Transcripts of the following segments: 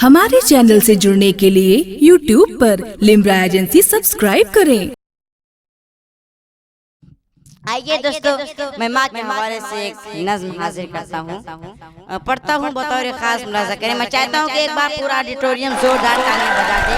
हमारे चैनल से जुड़ने के लिए YouTube पर लिम्रा एजेंसी सब्सक्राइब करें। आइए दोस्तों, मैं माँ के हवाले से एक नज्म हाजिर करता हूँ, पढ़ता हूँ, बतौर खास मुलाजा करें। मैं चाहता हूँ कि एक बार पूरा ऑडिटोरियम जोरदार ताली बजा दे।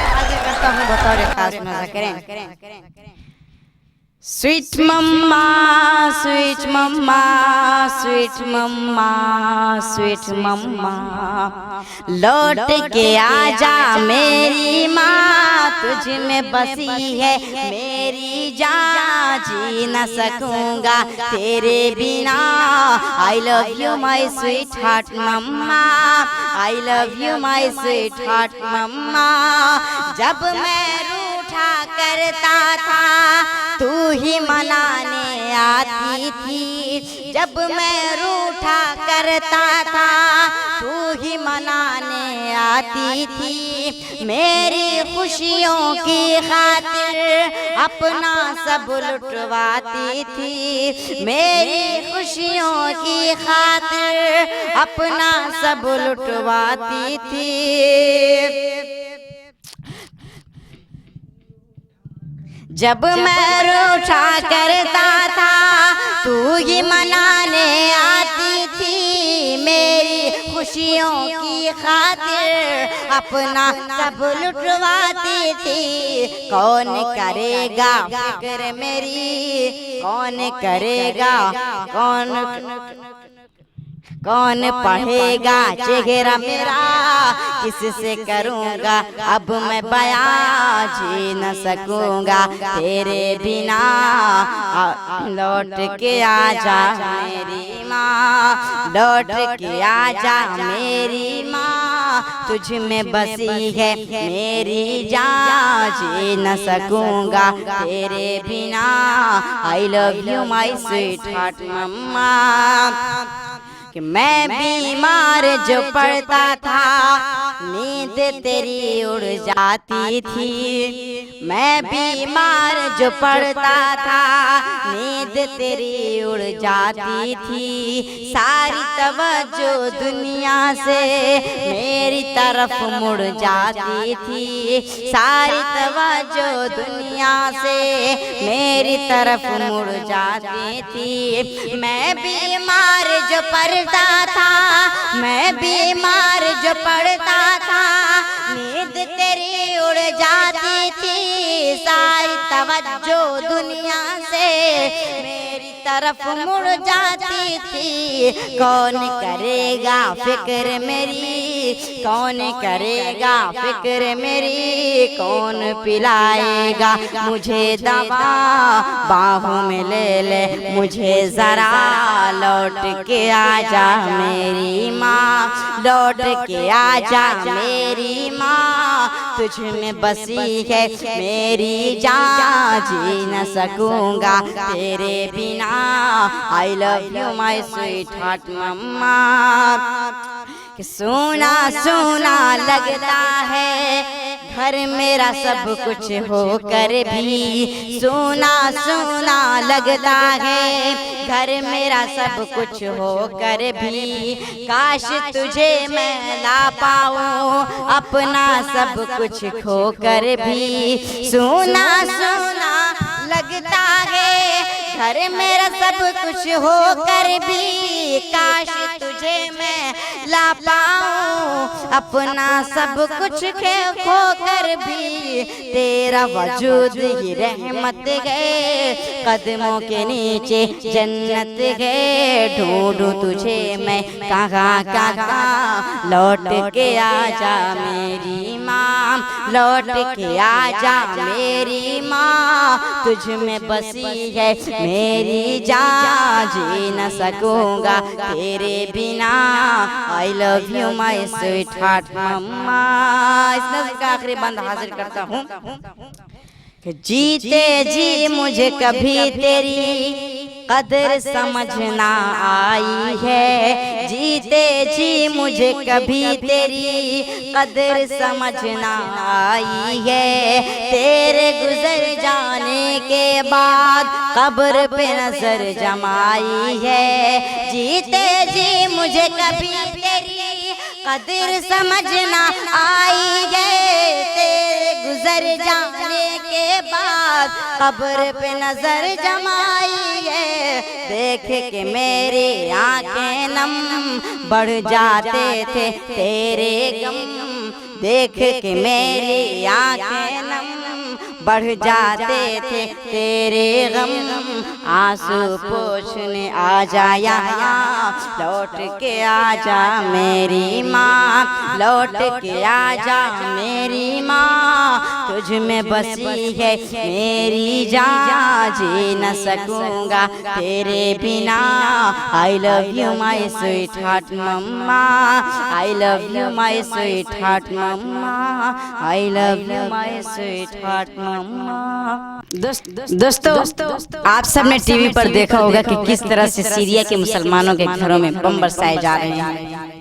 हाजिर करता हूँ, बतौर खास मुलाजा करें। स्वीट मम्मा, स्वीट मम्मा, स्वीट मम्मा, स्वीट मम्मा, लौट के आजा मेरी माँ, तुझ में बसी है मेरी जान, जी न सकूंगा तेरे बिना। I love you my sweetheart mama, I love you my sweetheart mama. जब मैं रूठा करता था तू ही मनाने आती थी, जब मैं रूठा करता था तू ही मनाने आती थी। मेरी खुशियों की खातिर अपना सब लुटवाती थी, मेरी खुशियों की खातिर अपना सब लुटवाती थी। जब मैं रूठा करता था तू ही मनाने आती थी, मेरी खुशियों की खातिर अपना सब लुटवाती थी। कौन करेगा फिक्र मेरी, कौन करेगा, कौन पढ़ेगा चेहरा मेरा, किससे करूँगा अब मैं बयां, जी न सकूँगा तेरे बिना। लौट के आजा मेरी माँ, लौट के आजा मेरी माँ, तुझ में बसी है मेरी जान, जी न सकूँगा तेरे बिना। I love you my sweetheart mama. कि मैं बीमार जो पड़ता था नींद तेरी उड़ जाती थी, मैं बीमार जो पड़ता था नींद तेरी उड़ जाती थी। सारी तवज्जो दुनिया से मेरी तरफ मुड़ जाती थी, सारी तवज्जो दुनिया से मेरी तरफ मुड़ जाती थी। मैं बीमार जो पड़ता था, मैं बीमार जो पड़ता था नींद तेरी उड़ जाती थी, सारी तवज्जो दुनिया से मेरी तरफ मुड़ जाती थी। कौन करेगा फिक्र मेरी, कौन करेगा फिक्र मेरी, कौन पिलाएगा मुझे दवा, बाहों में ले ले मुझे जरा। लौट के आजा मेरी माँ, लौट के आजा मेरी माँ, तुझ में बसी है मेरी जान, जी न सकूँगा तेरे बिना। I love you my sweetheart mama. सोना सोना लगता है घर मेरा सब कुछ होकर भी, सोना सोना लगता है घर मेरा सब कुछ होकर भी। काश तुझे मैं ला पाऊँ अपना सब कुछ खोकर भी। सोना सोना लगता है घर मेरा सब कुछ होकर भी, काश तुझे मैं ला पाऊँ अपना सब कुछ खोकर भी। तेरा वजूद ही रहमत है, कदमों के नीचे जन्नत है। ढूंढूं तुझे मैं कहाँ कहाँ, लौट के आजा मेरी माँ, लौट के आजा मेरी माँ, तुझ में बसी है मेरी जान, जी न सकूँगा तेरे बिना। I love you my sweetheart mama. इस नज़्म का आखिरी बंद हाजिर करता हूँ कि जीते जी मुझे कभी तेरी कदर समझ ना आई है, जीते जी मुझे कभी तेरी कदर समझ ना आई है। तेरे गुजर जाने के बाद कब्र पे नजर जमाई है, जीते जी मुझे कभी तेरी कदर समझना आई है तेरे गुजर जाने के बाद, कब्र पे नजर जमाई है देख के मेरी आंखें नम, बढ़ जाते थे तेरे गम, देख के मेरी आंखें नम, बढ़ जाते थे तेरे गम। आंसू पोंछने आ जा यहाँ, लौट के आ जा मेरी माँ, लौट के आ जा मेरी माँ, तुझ में बसी है मेरी जान, जी न सकूंगा तेरे बिना। I love you my sweetheart mama, I love you my sweetheart mama, I love you my sweetheart mama. दोस्तों आप सबने टीवी पर देखा होगा कि किस तरह से सीरिया के मुसलमानों के घरों में बम बरसाए जा रहे हैं।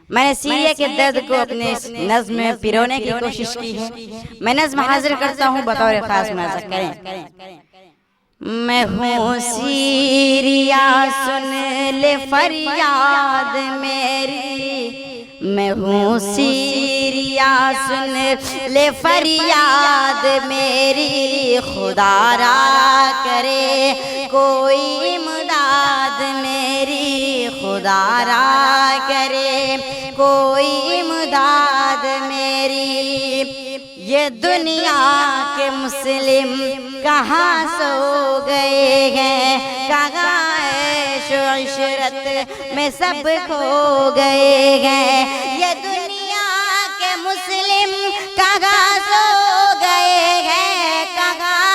मैंने सीरिया के दर्द को अपने नज़्म में पिरोने की कोशिश की है। मैं नज़्म हाजिर करता हूँ, बतौर खास मुलाज़ा करें। मैं हूँ सीरिया सुन ले फरियाद मेरी, मैं हूँ सीरिया सुन ले फरियाद मेरी, खुदा रा करे कोई इमदाद मेरी, खुदा रा करे कोई इमदाद मेरी। ये दुनिया के मुस्लिम कहाँ सो गए हैं, कहाँ ऐशो इशरत में सब खो गए हैं। ये दुनिया के मुस्लिम कहाँ सो गए हैं, कहाँ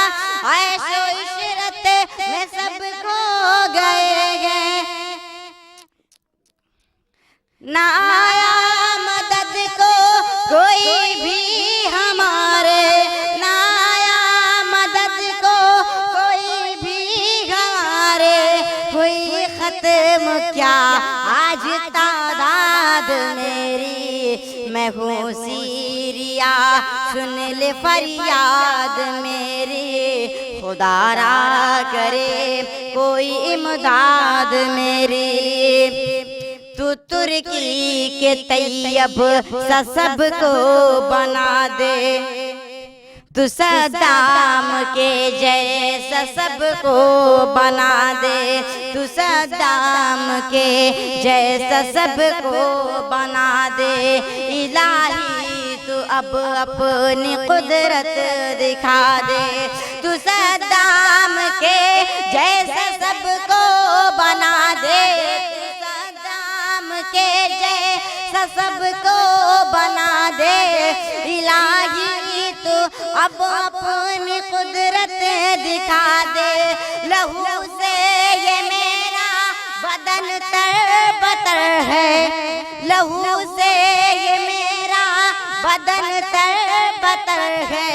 ऐशो इशरत में सब खो गए हैं। ना आया मदद को कोई भी हमारे, ना आया मदद को कोई भी हमारे, हुई खत्म क्या आज तादाद मेरी। मैं हूँ सीरिया सुन ले फरियाद मेरी, खुदा रा करे कोई इमदाद मेरी। तू तुर्की के तैयब सा सबको बना दे, तू सद्दाम के जैसा सबको बना दे, तू सद्दाम के जैसा सबको बना दे। इलाही तू अब अपनी कुदरत दिखा दे, तू सद्दाम के जैसा सबको बना दे, के जैसा सबको बना दे। इलाही तू अब अपनी कुदरत दिखा दे। लहू से ये मेरा बदन तरबतर है, लहू से ये मेरा बदन तरबतर है।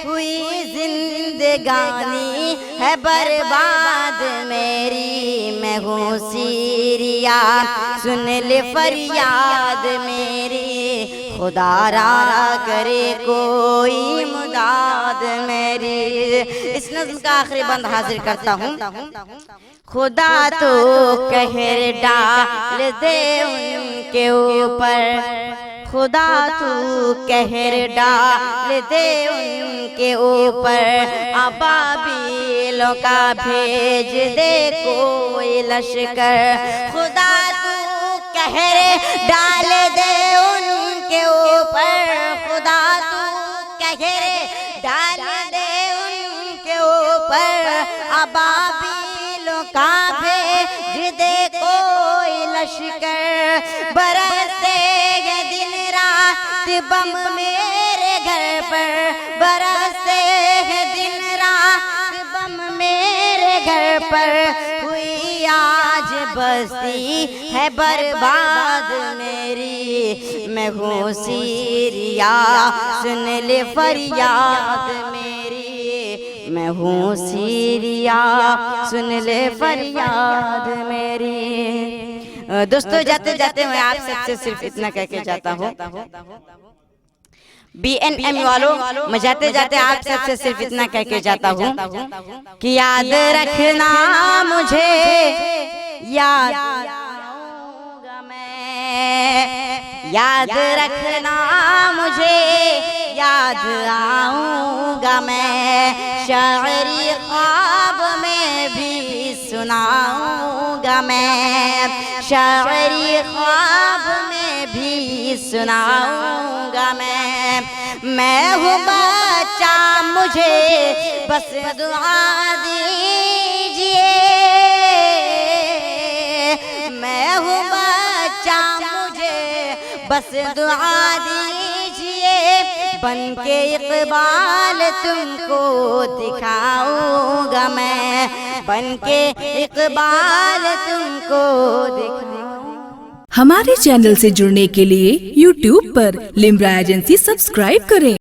हुई जिंदगानी है बर्बाद मेरी, मैं हूँ सीरिया सुन ले फरियाद मेरी, खुदा रा करे कोई इमदाद मेरी। इस नज़्म का आखिरी बंद हाजिर करता हूँ। खुदा तो कहर डाल दे उनके ऊपर, खुदा तू कहर डाल दे उनके ऊपर। अबाबीलों का भेज दे कोई लश्कर, खुदा तू कहर डाल दे उनके ऊपर, खुदा तू कहर डाल दे उनके ऊपर। अबाबीलों का भेज दे कोई लश्कर। बरसे दिन रात बम मेरे घर पर, बरसे दिन रात बम मेरे घर पर। हुई आज बस्ती है बर्बाद मेरी, मैं हूँ सीरिया सुन ले फरियाद मेरी, मैं हूँ सीरिया सुन ले फरियाद मेरी। दोस्तों जाते जाते मैं आप सबसे सिर्फ इतना कह के जाता हूँ, BNM वालों, मैं जाते जाते आप सबसे सिर्फ इतना कह के जाता हूँ कि याद रखना मुझे, याद आऊंगा मैं, याद रखना मुझे, याद आऊंगा मैं, शायरी ख्वाब में भी सुनाऊंगा मैं, शायरी ख्वाब में भी सुनाऊंगा मैं हूँ बच्चा मुझे बस दुआ दीजिए, मैं हूँ बच्चा मुझे बस दुआ दीजिए, बन के इकबाल तुमको दिखाऊंगा मैं, बन के इकबाल तुमको दिखाऊंगा। हमारे चैनल से जुड़ने के लिए YouTube पर लिम्रा एजेंसी सब्सक्राइब करें।